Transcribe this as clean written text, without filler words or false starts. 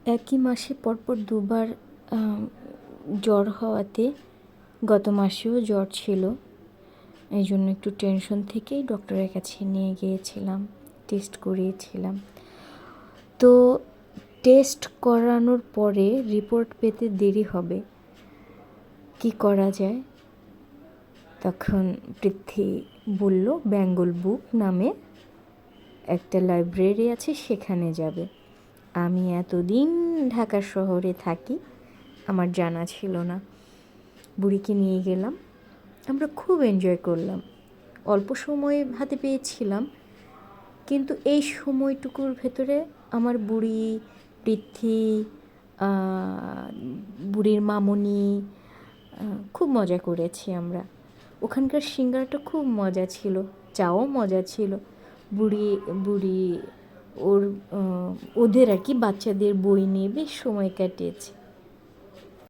একই মাসে পরপর দুবার জ্বর হওয়াতে গত মাসেও জ্বর ছিল, এই জন্য একটু টেনশন থেকেই ডক্টরের কাছে নিয়ে গিয়েছিলাম, টেস্ট করিয়েছিলাম। তো টেস্ট করানোর পরে রিপোর্ট পেতে দেরি হবে, কি করা যায়? তখন পৃথ্বী বলল বেঙ্গল বুক নামে একটা লাইব্রেরি আছে, সেখানে যাবে। আমি এতদিন ঢাকা শহরে থাকি, আমার জানা ছিল না। বুড়িকে নিয়ে গেলাম, আমরা খুব এনজয় করলাম। অল্প সময় হাতে পেয়েছিলাম, কিন্তু এই সময়টুকুর ভেতরে আমার বুড়ি, পৃথ্বী, বুড়ির মামুনি, খুব মজা করেছি আমরা। ওখানকার সিঙ্গারাটা খুব মজা ছিল, চাও মজা ছিল। বুড়ি বুড়ি ওর ওদের আর কি বাচ্চাদের বই নিয়ে বেশ সময় কাটিয়েছে।